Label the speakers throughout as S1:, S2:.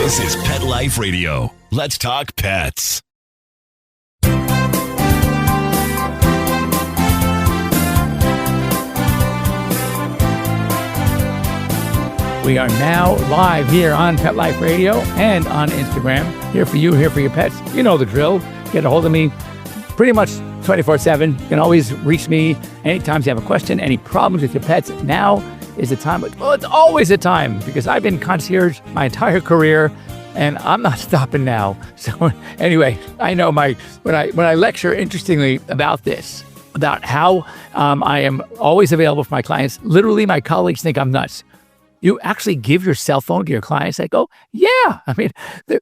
S1: This is Pet Life Radio. Let's talk pets.
S2: We are now live here on Pet Life Radio and on Instagram. Here for you, here for your pets. You know the drill. Get a hold of me pretty much 24/7. You can always reach me anytime you have a question, any problems with your pets. Now is the time. Well, it's always the time because I've been concierge my entire career and I'm not stopping now. So anyway, I know when I lecture interestingly about this, about how I am always available for my clients, literally my colleagues think I'm nuts. You actually give your cell phone to your clients. They go, yeah. I mean, the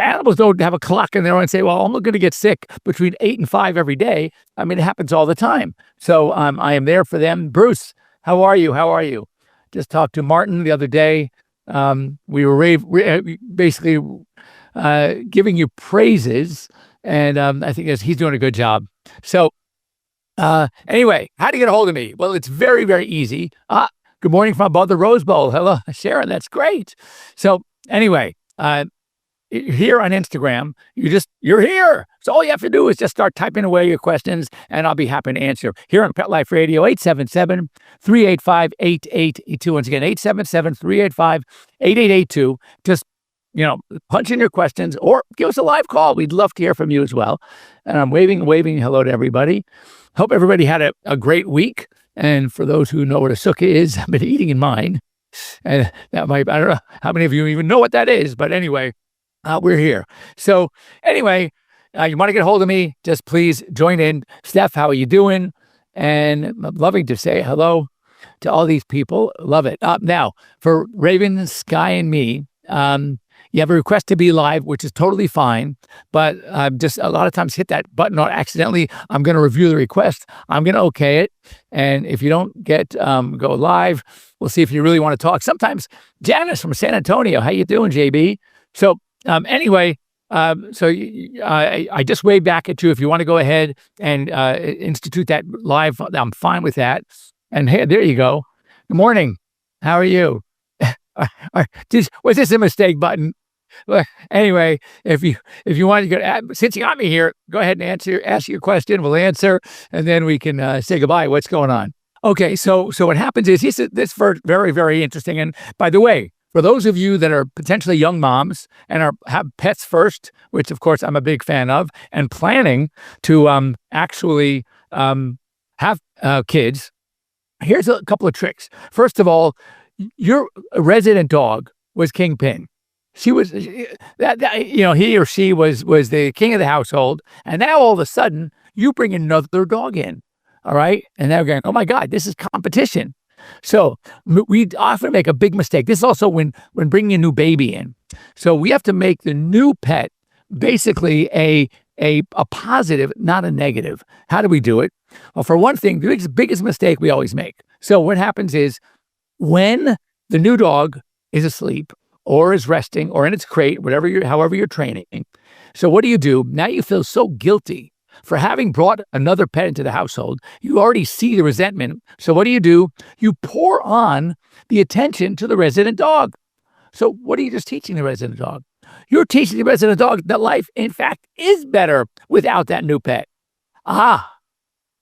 S2: animals don't have a clock in there and say, well, I'm going to get sick between 8 and 5 every day. I mean, it happens all the time. So I am there for them. Bruce, how are you? How are you? Just talked to Martin the other day. We were basically giving you praises. And I think he's doing a good job. So anyway, how to get a hold of me? Well, it's very, very easy. Good morning from above the Rose Bowl. Hello, Sharon. That's great. So anyway, here on Instagram, you're here. So all you have to do is just start typing away your questions and I'll be happy to answer. Here on Pet Life Radio, 877-385-8882. Once again, 877-385-8882. Just, punch in your questions or give us a live call. We'd love to hear from you as well. And I'm waving hello to everybody. Hope everybody had a great week. And for those who know what a sukkah is, I've been eating in mine. And I don't know how many of you even know what that is, but anyway, we're here. So anyway, you want to get a hold of me, just please join in. Steph, how are you doing? And I'm loving to say hello to all these people. Love it. Now, for Raven, Sky, and me, you have a request to be live, which is totally fine, but just a lot of times hit that button or accidentally. I'm going to review the request. I'm going to okay it. And if you don't get go live, we'll see if you really want to talk. Sometimes Janice from San Antonio, how you doing, JB? So anyway, I just wave back at you. If you want to go ahead and institute that live, I'm fine with that. And hey, there you go. Good morning. How are you? Was this a mistake button? Well, anyway, if you want to go, since you got me here, go ahead and ask your question. We'll answer, and then we can say goodbye. What's going on? Okay, so what happens is this is very, very interesting. And by the way, for those of you that are potentially young moms and have pets first, which of course I'm a big fan of, and planning to actually have kids, here's a couple of tricks. First of all, your resident dog was Kingpin. She was he or she was the king of the household, and now all of a sudden you bring another dog in, all right? And now we're going, oh my God, this is competition. So we often make a big mistake. This is also when bringing a new baby in. So we have to make the new pet basically a positive, not a negative. How do we do it? Well, for one thing, the biggest mistake we always make. So what happens is when the new dog is asleep or is resting or in its crate, however you're training. So what do? Now you feel so guilty for having brought another pet into the household. You already see the resentment. So what do? You pour on the attention to the resident dog. So what are you just teaching the resident dog? You're teaching the resident dog that life, in fact, is better without that new pet.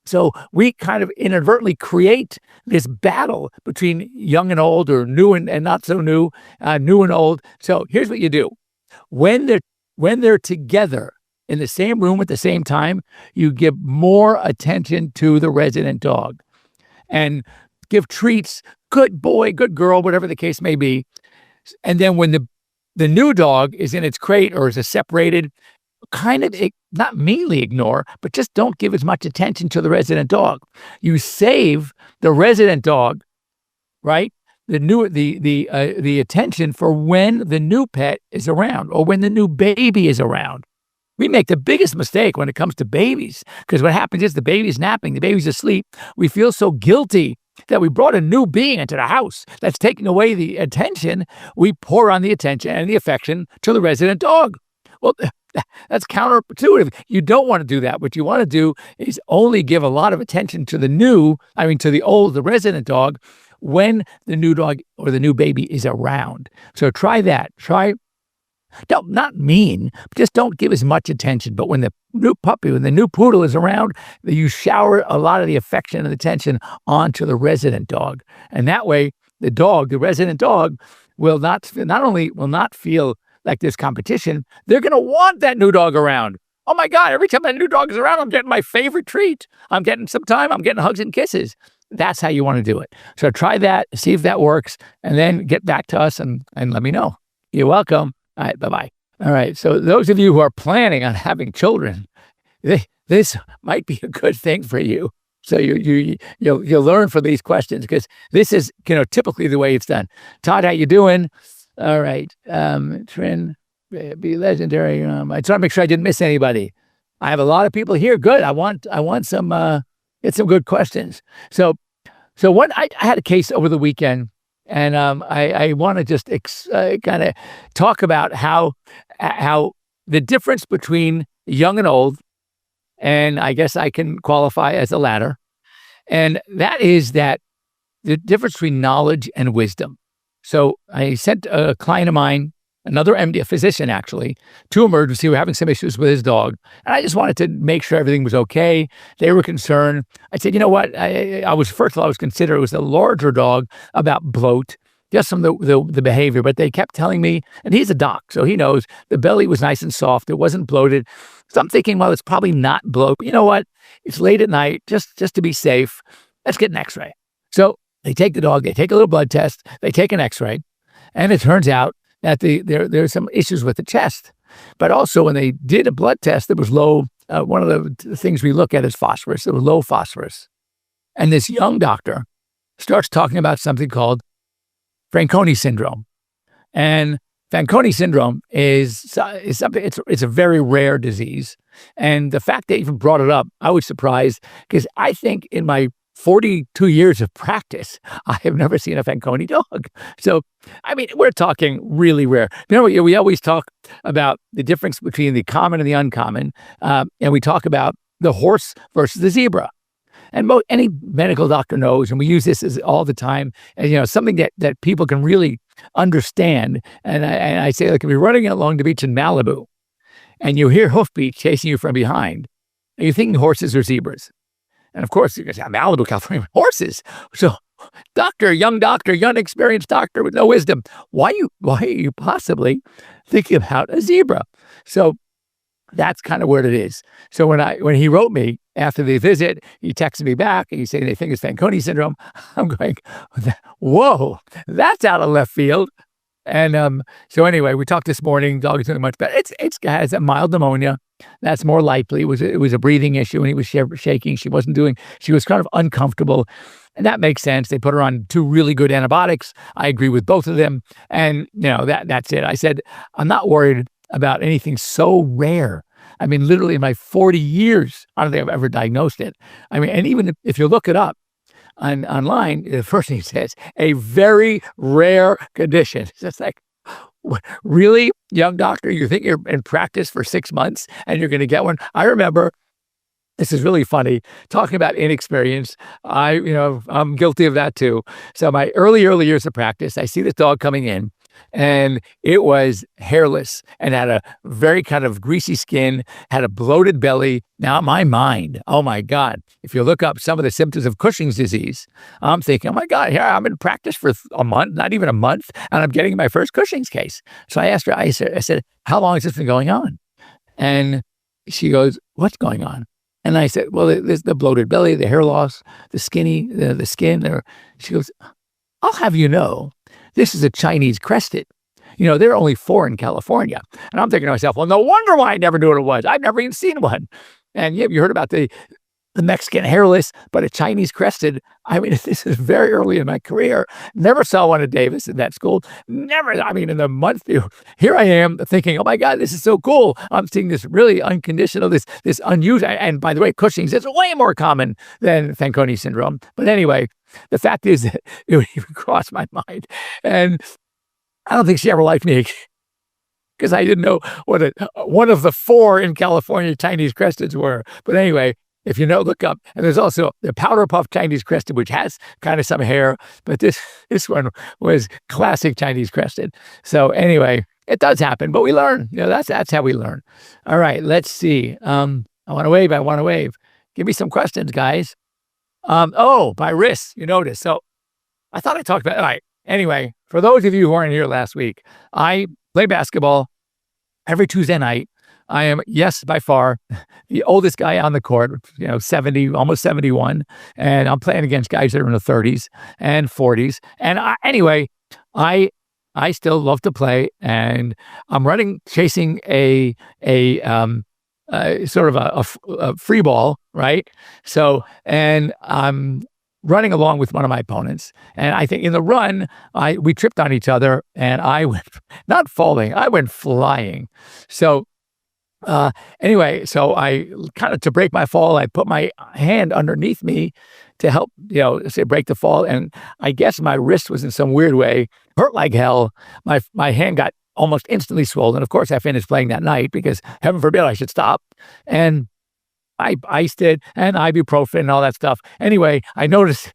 S2: So we kind of inadvertently create this battle between young and old, or new and not so new, new and old. So here's what you do. When they're together in the same room at the same time, you give more attention to the resident dog and give treats, good boy, good girl, whatever the case may be. And then when the new dog is in its crate or is separated, kind of not meanly ignore, but just don't give as much attention to the resident dog. You save the resident dog, right? The attention for when the new pet is around or when the new baby is around. We make the biggest mistake when it comes to babies, because what happens is the baby's napping, the baby's asleep. We feel so guilty that we brought a new being into the house that's taking away the attention. We pour on the attention and the affection to the resident dog. Well, that's counterintuitive. You don't want to do that. What you want to do is only give a lot of attention to the resident dog when the new dog or the new baby is around. So try that. Don't, not mean, just don't give as much attention. But when the new puppy, when the new poodle is around, you shower a lot of the affection and attention onto the resident dog. And that way, the dog, the resident dog, will not feel like there's competition. They're going to want that new dog around. Oh my God, every time that new dog is around, I'm getting my favorite treat. I'm getting some time. I'm getting hugs and kisses. That's how you want to do it. So try that, see if that works, and then get back to us and let me know. You're welcome. All right, bye-bye. All right, so those of you who are planning on having children, this might be a good thing for you. So you'll learn from these questions, because this is typically the way it's done. Todd, how you doing? All right, Trin, be legendary. I just want to make sure I didn't miss anybody. I have a lot of people here. Good. I want some get some good questions. So what I had a case over the weekend. And I want to just kind of talk about how the difference between young and old, and I guess I can qualify as the latter, and that is that the difference between knowledge and wisdom. So I sent a client of mine, another MD, a physician actually, to emergency. We were having some issues with his dog. And I just wanted to make sure everything was okay. They were concerned. I said, you know what? I was considered it was a larger dog, about bloat, just from the behavior. But they kept telling me, and he's a doc, so he knows the belly was nice and soft. It wasn't bloated. So I'm thinking, well, it's probably not bloat. But you know what? It's late at night, just to be safe. Let's get an x-ray. So they take the dog, they take a little blood test, they take an x-ray, and it turns out that there's some issues with the chest. But also when they did a blood test, it was low. One of the things we look at is phosphorus. It was low phosphorus. And this young doctor starts talking about something called Fanconi syndrome. And Fanconi syndrome is something, it's a very rare disease. And the fact they even brought it up, I was surprised, because I think in my 42 years of practice, I have never seen a Fanconi dog. So, I mean, we're talking really rare. We always talk about the difference between the common and the uncommon. And we talk about the horse versus the zebra. And any medical doctor knows, and we use this all the time, and something that people can really understand. And I say, like, if you're running along the beach in Malibu, and you hear hoofbeats chasing you from behind, and you're thinking horses or zebras. And of course, you're going to say, Malibu, California, horses. So, young experienced doctor with no wisdom, why are you possibly thinking about a zebra? So that's kind of where it is. So when he wrote me after the visit, he texted me back and he's saying they think it's Fanconi syndrome. I'm going, whoa, that's out of left field. And so anyway, we talked this morning. Dog is doing much better. It has a mild pneumonia. That's more likely. It was a breathing issue, and he was shaking. She was kind of uncomfortable, and that makes sense. They put her on 2 really good antibiotics. I agree with both of them, and that's it. I said I'm not worried about anything so rare. I mean, literally in my 40 years, I don't think I've ever diagnosed it. I mean, and even if you look it up online, the first thing it says, a very rare condition. It's just like, really, young doctor, you think you're in practice for 6 months and you're going to get one? I remember, this is really funny, talking about inexperience. I'm guilty of that too. So my early years of practice, I see this dog coming in, and it was hairless and had a very kind of greasy skin, had a bloated belly. Now, my mind, oh my God, if you look up some of the symptoms of Cushing's disease, I'm thinking, oh my God, here I'm in practice for a month, not even a month, and I'm getting my first Cushing's case. So I asked her, I said, how long has this been going on? And she goes, what's going on? And I said, well, there's the bloated belly, the hair loss, the skin. She goes, I'll have you know, this is a Chinese crested. There are only 4 in California. And I'm thinking to myself, well, no wonder why I never knew what it was. I've never even seen one. And you heard about the Mexican hairless, but a Chinese crested. I mean, this is very early in my career. Never saw one at Davis in that school. Never, in the month, here I am thinking, oh my God, this is so cool. I'm seeing this really unconditional, this unusual. And by the way, Cushing's is way more common than Fanconi syndrome. But anyway, the fact is that it would even cross my mind. And I don't think she ever liked me, because I didn't know what one of the 4 in California Chinese cresteds were. But anyway, if you know, look up. And there's also the Powder Puff Chinese Crested, which has kind of some hair, but this one was classic Chinese Crested. So anyway, it does happen, but we learn. That's how we learn. All right, let's see. I want to wave. Give me some questions, guys. My wrists, you notice. So I thought I talked about it. All right. Anyway, for those of you who weren't here last week, I play basketball every Tuesday night. I am, yes, by far, the oldest guy on the court, 70, almost 71. And I'm playing against guys that are in the 30s and 40s. And I still love to play. And I'm chasing a sort of a free ball, right? So, and I'm running along with one of my opponents. And I think in the run, we tripped on each other and I went, not falling, I went flying. So anyway, so I kind of, to break my fall, I put my hand underneath me to help, say break the fall. And I guess my wrist was in some weird way, hurt like hell. My hand got almost instantly swollen. Of course, I finished playing that night because heaven forbid I should stop. And I iced it and ibuprofen and all that stuff. Anyway, I noticed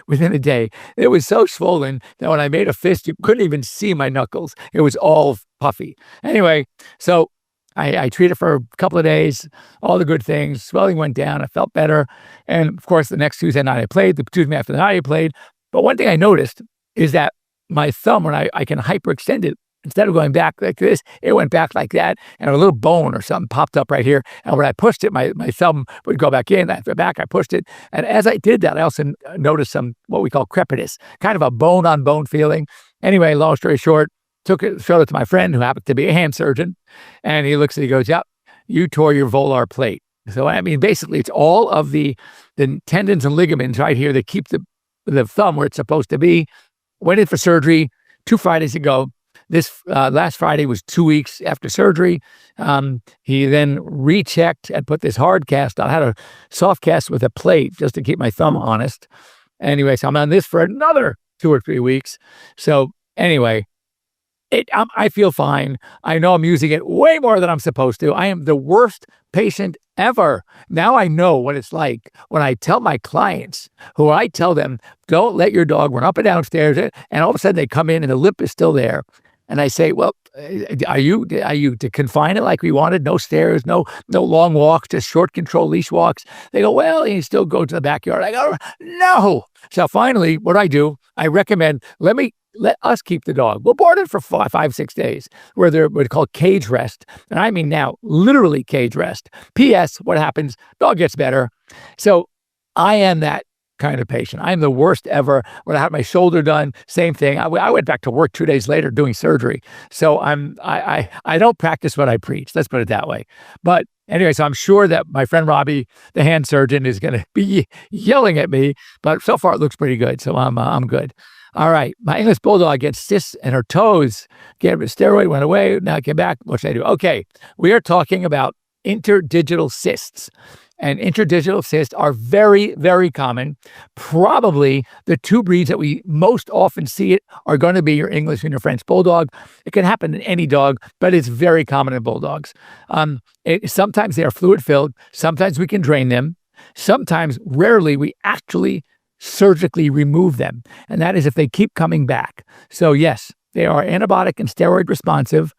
S2: within a day, it was so swollen that when I made a fist, you couldn't even see my knuckles. It was all puffy. Anyway, so I treated for a couple of days, all the good things. Swelling went down. I felt better. And of course, the next Tuesday night I played, the Tuesday after the night I played. But one thing I noticed is that my thumb, when I can hyperextend it, instead of going back like this, it went back like that, and a little bone or something popped up right here. And when I pushed it, my thumb would go back in. After back, I pushed it. And as I did that, I also noticed some what we call crepitus, kind of a bone-on-bone feeling. Anyway, long story short, showed it to my friend who happened to be a hand surgeon. And he looks and he goes, yep, you tore your volar plate. So, I mean, basically, it's all of the tendons and ligaments right here that keep the thumb where it's supposed to be. Went in for surgery 2 Fridays ago. This last Friday was 2 weeks after surgery. He then rechecked and put this hard cast on. I had a soft cast with a plate just to keep my thumb honest. Anyway, so I'm on this for another 2 or 3 weeks. So anyway, I feel fine. I know I'm using it way more than I'm supposed to. I am the worst patient ever. Now I know what it's like when I tell my clients, who I tell them, don't let your dog run up and down stairs, and all of a sudden they come in and the lip is still there. And I say, well, are you to confine it like we wanted? No stairs, no long walks, just short control leash walks. They go, well, you still go to the backyard. I go, no. So finally, what I do, I recommend, let us keep the dog. We'll board it for 5-6 days, where they're what we call cage rest. And I mean now, literally cage rest. P.S. What happens? Dog gets better. So I am that kind of patient. I'm the worst ever. When I had my shoulder done, same thing. I went back to work 2 days later doing surgery. So I don't practice what I preach. Let's put it that way. But anyway, so I'm sure that my friend Robbie, the hand surgeon, is going to be yelling at me. But so far it looks pretty good. So I'm good. All right. My English Bulldog gets cysts in her toes. Gave her a steroid, went away. Now I came back. What should I do? Okay. We are talking about interdigital cysts. And interdigital cysts are very, very common. Probably the 2 breeds that we most often see it are going to be your English and your French Bulldog. It can happen in any dog, but it's very common in Bulldogs. Sometimes they are fluid-filled. Sometimes we can drain them. Sometimes, rarely, we actually surgically remove them. And that is if they keep coming back. So yes, they are antibiotic and steroid responsive.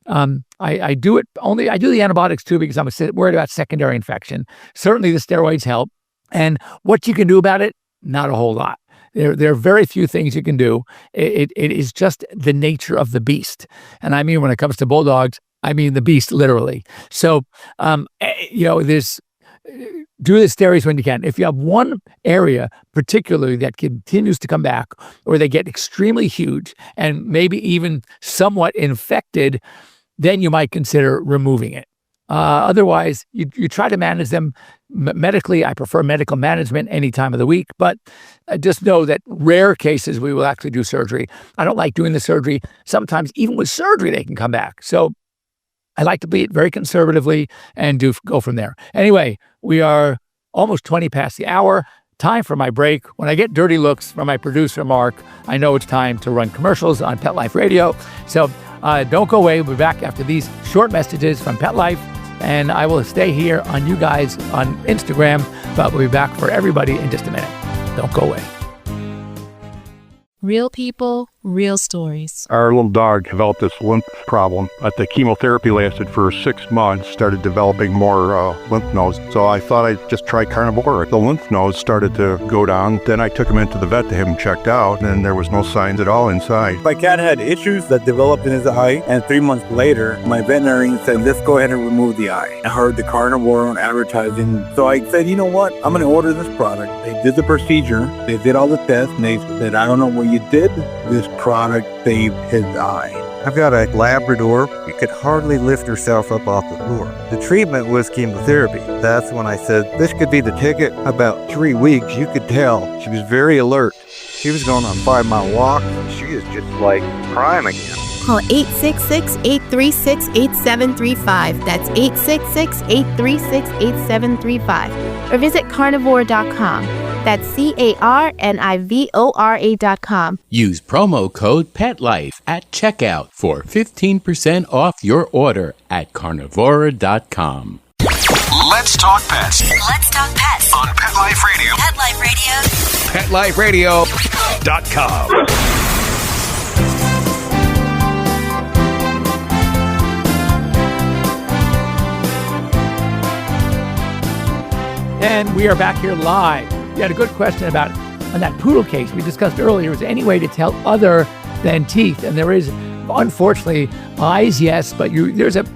S2: I do the antibiotics too because I'm worried about secondary infection. Certainly the steroids help. And what you can do about it, not a whole lot. There are very few things you can do. It is just the nature of the beast. And I mean, when it comes to Bulldogs, I mean the beast literally. So, there's do the steroids when you can. If you have one area particularly that continues to come back or they get extremely huge and maybe even somewhat infected, then you might consider removing it. Otherwise, you try to manage them medically. I prefer medical management any time of the week, but just know that rare cases we will actually do surgery. I don't like doing the surgery. Sometimes even with surgery, they can come back. So I like to be very conservatively and go from there. Anyway, we are almost 20 past the hour. Time for my break. When I get dirty looks from my producer, Mark, I know it's time to run commercials on Pet Life Radio. So don't go away. We'll be back after these short messages from Pet Life And I will stay here on you guys on Instagram, but we'll be back for everybody in just a minute. Don't go away.
S3: Real people, real stories.
S4: Our little dog developed this lymph problem. The chemotherapy lasted for 6 months, started developing more lymph nodes. So I thought I'd just try Carnivora. The lymph nodes started to go down. Then I took him into the vet to have him checked out, and there was no signs at all inside.
S5: My cat had issues that developed in his eye, and 3 months later, my veterinarian said, let's go ahead and remove the eye. I heard the Carnivora on advertising, so I said, you know what? I'm going to order this product. They did the procedure, they did all the tests, and they said, I don't know what you did. This product saved his eye.
S6: I've got a Labrador. She could hardly lift herself up off the floor. The treatment was chemotherapy. That's when I said, this could be the ticket. About 3 weeks, you could tell she was very alert. She was going on a 5-mile walk. She is just like prime again.
S7: Call 866-836-8735. That's 866-836-8735. Or visit carnivora.com. That's carnivora.com.
S8: Use promo code PETLIFE at checkout for 15% off your order at carnivora.com.
S1: Let's talk pets
S9: Let's talk pets
S1: on Pet Life Radio.
S9: Pet Life Radio.
S1: PetLifeRadio.com.
S2: And we are back here live. You had a good question about on that poodle case we discussed earlier. Is there any way to tell other than teeth? And there is, unfortunately, eyes, yes, but there's a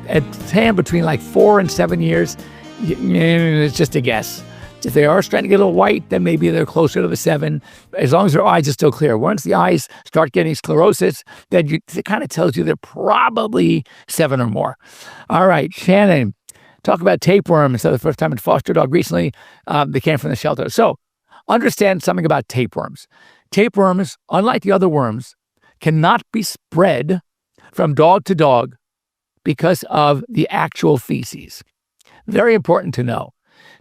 S2: span between like 4 and 7 years. It's just a guess. If they are starting to get a little white, then maybe they're closer to the 7, as long as their eyes are still clear. Once the eyes start getting sclerosis, then it kind of tells you they're probably 7 or more. All right, Shannon, talk about tapeworms. So the first time in foster dog recently, they came from the shelter. So understand something about tapeworms. Tapeworms, unlike the other worms, cannot be spread from dog to dog because of the actual feces. Very important to know.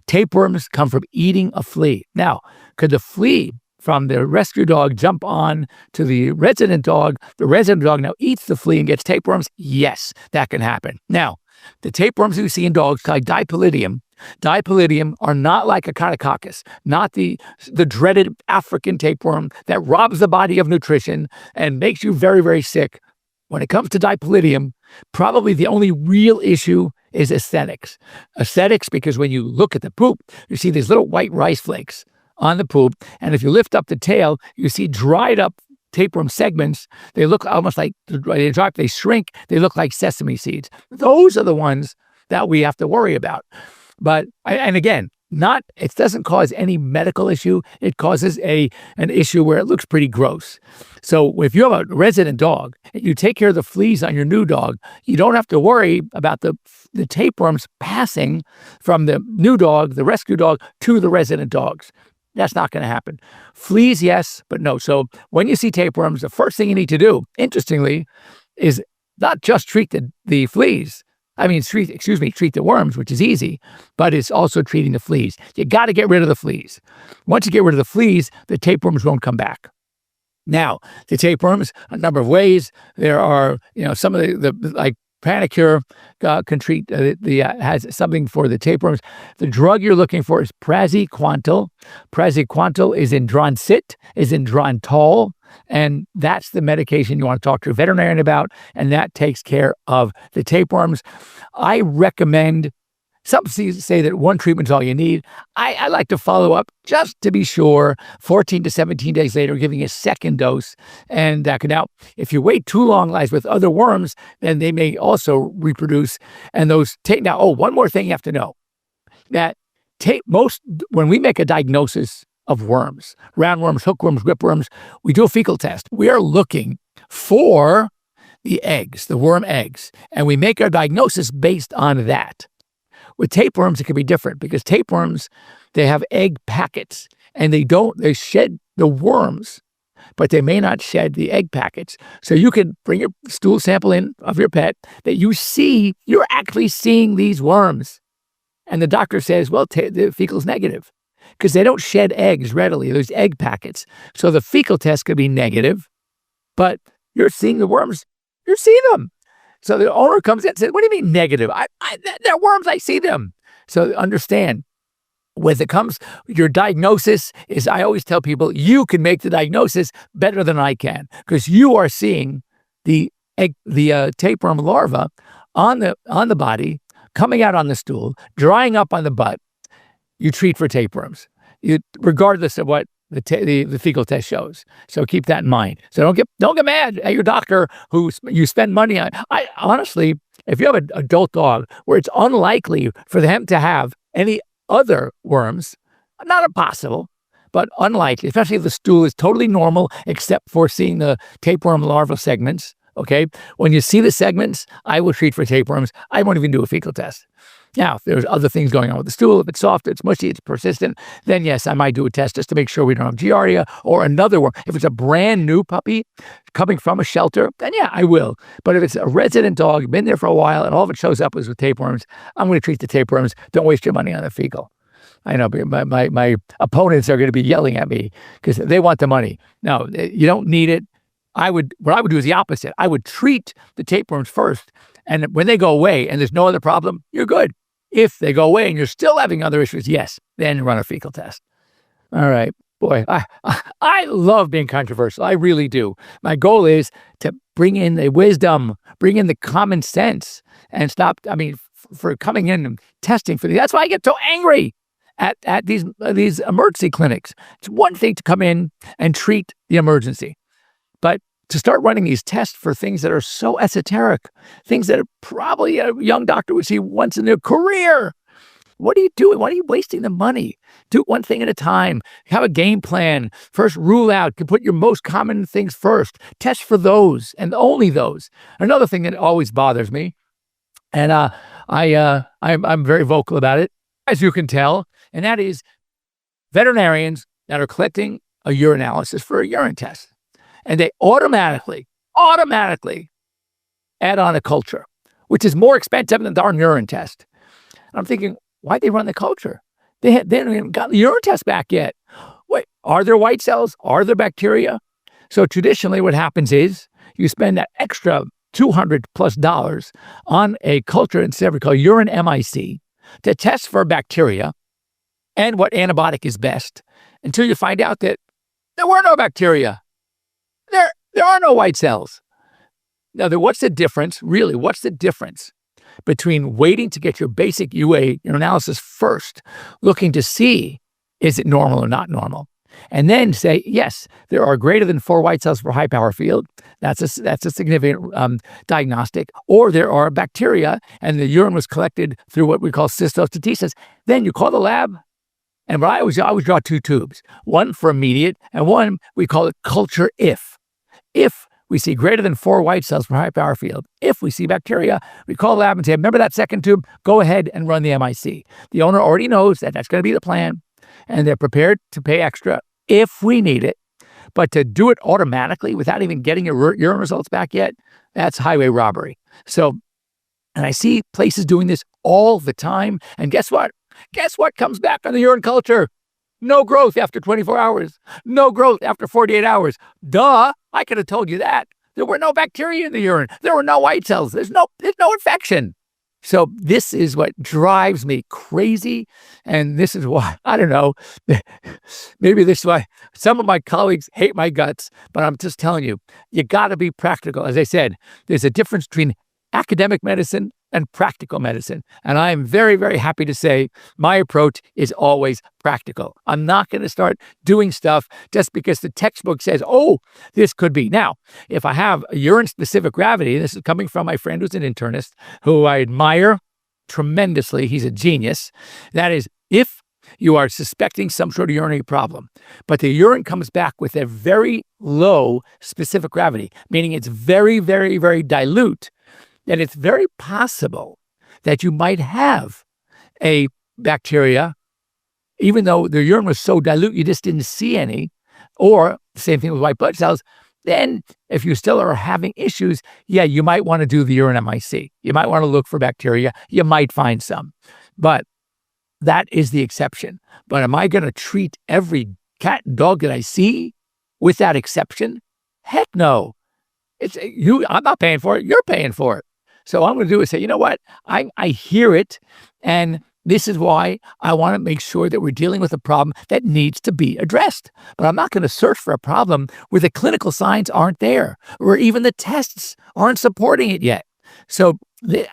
S2: Tapeworms come from eating a flea. Now, could the flea from the rescue dog jump on to the resident dog? The resident dog now eats the flea and gets tapeworms? Yes, that can happen. Now, the tapeworms you see in dogs, like Dipallidium are not like Echinococcus, not the dreaded African tapeworm that robs the body of nutrition and makes you very, very sick. When it comes to Dipallidium, probably the only real issue is aesthetics. Aesthetics, because when you look at the poop, you see these little white rice flakes on the poop. And if you lift up the tail, you see dried up tapeworm segments. They look almost like they shrink. They look like sesame seeds. Those are the ones that we have to worry about. But, and again, it doesn't cause any medical issue. It causes an issue where it looks pretty gross. So if you have a resident dog and you take care of the fleas on your new dog, you don't have to worry about the tapeworms passing from the new dog, the rescue dog, to the resident dogs. That's not going to happen. Fleas, yes, but no. So when you see tapeworms, the first thing you need to do, interestingly, is not just treat the fleas. Treat the worms, which is easy, but it's also treating the fleas. You got to get rid of the fleas. Once you get rid of the fleas, the tapeworms won't come back. Now, the tapeworms, a number of ways. There are, some of the like Panicure can treat, has something for the tapeworms. The drug you're looking for is praziquantel. Praziquantel is in Droncit, is in Drontol. And that's the medication you want to talk to a veterinarian about, and that takes care of the tapeworms. I recommend, some say that one treatment is all you need. I like to follow up just to be sure, 14 to 17 days later, giving a second dose. And now, if you wait too long, as with other worms, then they may also reproduce. And one more thing you have to know, that when we make a diagnosis of worms, roundworms, hookworms, gripworms, we do a fecal test. We are looking for the eggs, the worm eggs, and we make our diagnosis based on that. With tapeworms, it can be different because tapeworms, they have egg packets and they shed the worms, but they may not shed the egg packets. So you can bring your stool sample in of your pet that you're actually seeing these worms. And the doctor says, well, the fecal is negative, because they don't shed eggs readily. There's egg packets. So the fecal test could be negative, but you're seeing the worms. You're seeing them. So the owner comes in and says, what do you mean negative? They're worms. I see them. So understand, when it comes, your diagnosis is, I always tell people, you can make the diagnosis better than I can because you are seeing the tapeworm larva on the body, coming out on the stool, drying up on the butt. You treat for tapeworms, regardless of what the fecal test shows. So keep that in mind. So don't get mad at your doctor who you spend money on. I honestly, if you have an adult dog where it's unlikely for them to have any other worms, not impossible, but unlikely, especially if the stool is totally normal except for seeing the tapeworm larval segments. Okay, when you see the segments, I will treat for tapeworms. I won't even do a fecal test. Now, if there's other things going on with the stool, if it's soft, it's mushy, it's persistent, then yes, I might do a test just to make sure we don't have Giardia or another worm. If it's a brand new puppy coming from a shelter, then yeah, I will. But if it's a resident dog, been there for a while, and all of it shows up is with tapeworms, I'm going to treat the tapeworms. Don't waste your money on the fecal. I know my opponents are going to be yelling at me because they want the money. No, you don't need it. What I would do is the opposite. I would treat the tapeworms first, and when they go away and there's no other problem, you're good. If they go away and you're still having other issues, yes, then run a fecal test. All right, boy, I love being controversial. I really do. My goal is to bring in the wisdom, bring in the common sense, and stop. I mean, for coming in and testing for these. That's why I get so angry at these emergency clinics. It's one thing to come in and treat the emergency, but to start running these tests for things that are so esoteric, things that probably a young doctor would see once in their career. What are you doing? Why are you wasting the money? Do one thing at a time. Have a game plan. First, rule out. Put your most common things first. Test for those and only those. Another thing that always bothers me, and I'm very vocal about it, as you can tell, and that is veterinarians that are collecting a urinalysis for a urine test. And they automatically add on a culture, which is more expensive than the darn urine test. And I'm thinking, why'd they run the culture? They haven't even got the urine test back yet. Wait, are there white cells? Are there bacteria? So traditionally what happens is you spend that extra $200+ on a culture instead of called urine MIC to test for bacteria and what antibiotic is best until you find out that there were no bacteria. There are no white cells. Now, what's the difference? Really, what's the difference between waiting to get your basic UA urinalysis first, looking to see is it normal or not normal, and then say, yes, there are greater than 4 white cells for high power field. That's a significant diagnostic. Or there are bacteria, and the urine was collected through what we call cystostatesis. Then you call the lab. And I always draw 2 tubes, one for immediate, and one we call it culture if. If we see greater than 4 white cells per high power field, if we see bacteria, we call the lab and say, remember that second tube? Go ahead and run the MIC. The owner already knows that that's going to be the plan, and they're prepared to pay extra if we need it. But to do it automatically without even getting your urine results back yet, that's highway robbery. So, and I see places doing this all the time. And guess what? Guess what comes back on the urine culture? No growth after 24 hours. No growth after 48 hours. Duh, I could have told you that. There were no bacteria in the urine. There were no white cells. There's no infection. So this is what drives me crazy. And this is why, I don't know, maybe this is why some of my colleagues hate my guts, but I'm just telling you, you got to be practical. As I said, there's a difference between academic medicine and practical medicine. And I am very, very happy to say my approach is always practical. I'm not going to start doing stuff just because the textbook says, oh, this could be. Now, if I have a urine-specific gravity, this is coming from my friend who's an internist, who I admire tremendously. He's a genius. That is, if you are suspecting some sort of urinary problem, but the urine comes back with a very low specific gravity, meaning it's very, very, very dilute, then it's very possible that you might have a bacteria, even though the urine was so dilute, you just didn't see any, or the same thing with white blood cells. Then if you still are having issues, yeah, you might want to do the urine MIC. You might want to look for bacteria. You might find some, but that is the exception. But am I going to treat every cat and dog that I see with that exception? Heck no. It's you. I'm not paying for it. You're paying for it. So what I'm going to do is say, you know what? I hear it, and this is why I want to make sure that we're dealing with a problem that needs to be addressed. But I'm not going to search for a problem where the clinical signs aren't there, or even the tests aren't supporting it yet. So, can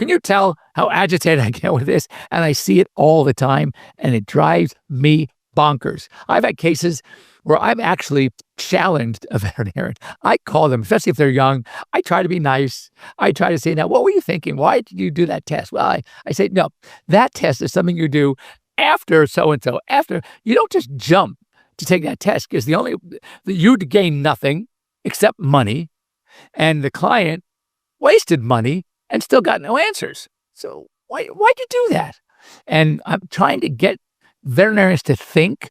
S2: you tell how agitated I get with this? And I see it all the time, and it drives me bonkers. I've had cases where I've actually challenged a veterinarian. I call them, especially if they're young. I try to be nice. I try to say, now, what were you thinking? Why did you do that test? Well, I say, no, that test is something you do after so-and-so. After, you don't just jump to take that test, because you'd gain nothing except money, and the client wasted money and still got no answers. So why'd you do that? And I'm trying to get veterinarians to think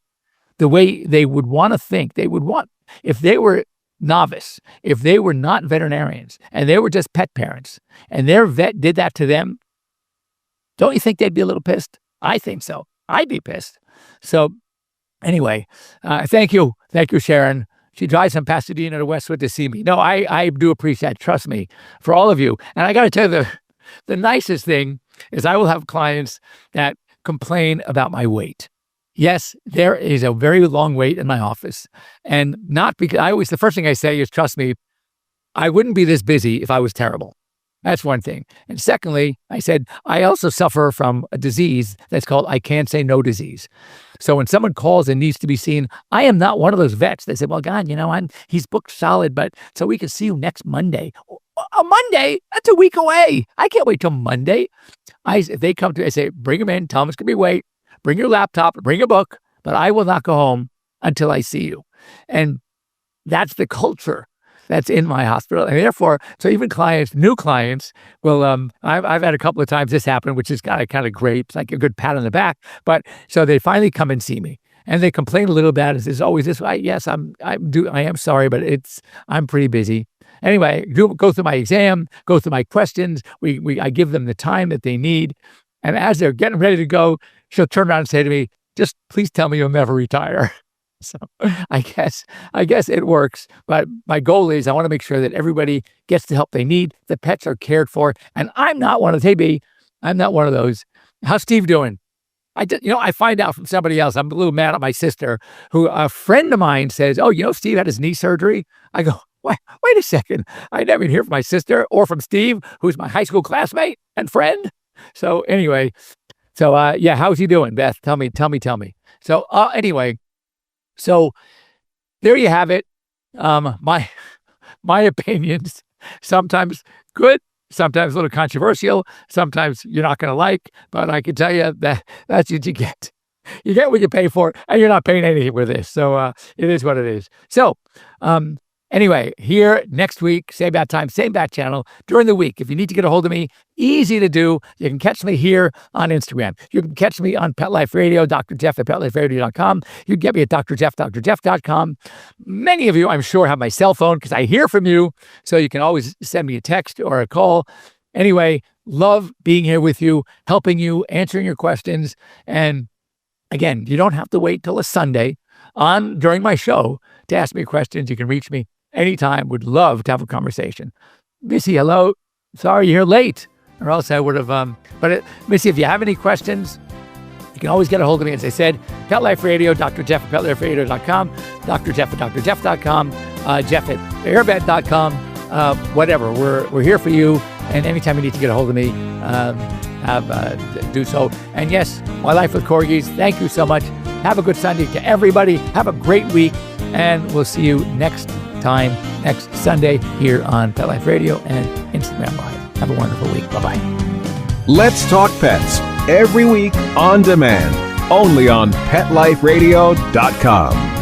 S2: the way they would want to think. They would want, if they were novice, if they were not veterinarians and they were just pet parents and their vet did that to them, don't you think they'd be a little pissed? I think so. I'd be pissed. So anyway, thank you. Thank you, Sharon. She drives from Pasadena to Westwood to see me. No, I do appreciate it. Trust me, for all of you. And I got to tell you, the nicest thing is I will have clients that complain about my weight. Yes, there is a very long wait in my office, and not because the first thing I say is, trust me, I wouldn't be this busy if I was terrible. That's one thing. And secondly, I said, I also suffer from a disease that's called I can't say no disease. So when someone calls and needs to be seen, I am not one of those vets. They say, well, God, he's booked solid, but so we can see you next Monday. A Monday? That's a week away. I can't wait till Monday. If they come to me, I say, bring them in, tell them it's going to be wait. Bring your laptop, bring a book, but I will not go home until I see you. And that's the culture that's in my hospital. And therefore, so even new clients will, I've had a couple of times this happen, which is kind of great. It's like a good pat on the back. But so they finally come and see me and they complain a little bit. It's always this way. Yes, I am sorry, but I'm pretty busy. Anyway, go through my exam, go through my questions. I give them the time that they need. And as they're getting ready to go, she'll turn around and say to me, just please tell me you'll never retire. So I guess it works. But my goal is I want to make sure that everybody gets the help they need. The pets are cared for. And I'm not one of those. How's Steve doing? I find out from somebody else. I'm a little mad at my sister, who a friend of mine says, oh, Steve had his knee surgery. I go, wait a second. I never hear from my sister or from Steve, who's my high school classmate and friend. So anyway, how's he doing, Beth? Tell me. So anyway, so there you have it. My opinions, sometimes good, sometimes a little controversial, sometimes you're not going to like, but I can tell you that's what you get. You get what you pay for, and you're not paying anything with this. So it is what it is. So anyway, here next week, same bat time, same bat channel, during the week. If you need to get a hold of me, easy to do. You can catch me here on Instagram. You can catch me on Pet Life Radio, Dr. Jeff at PetLifeRadio.com. You can get me at drjeff.com. Many of you, I'm sure, have my cell phone because I hear from you, so you can always send me a text or a call. Anyway, love being here with you, helping you, answering your questions. And again, you don't have to wait till a Sunday during my show to ask me questions. You can reach me anytime. Would love to have a conversation. Missy, hello. Sorry you're late, or else I would have. Missy, if you have any questions, you can always get a hold of me. As I said, Pet Life Radio, Dr. Jeff at PetLifeRadio.com, Dr. Jeff at DrJeff.com, Jeff at Airvet.com, whatever. We're here for you, and anytime you need to get a hold of me, do so. And yes, My Life with Corgis. Thank you so much. Have a good Sunday to everybody. Have a great week, and we'll see you next Sunday here on Pet Life Radio and Instagram Live. Have a wonderful week. Bye-bye.
S10: Let's Talk Pets, every week on demand, only on PetLifeRadio.com.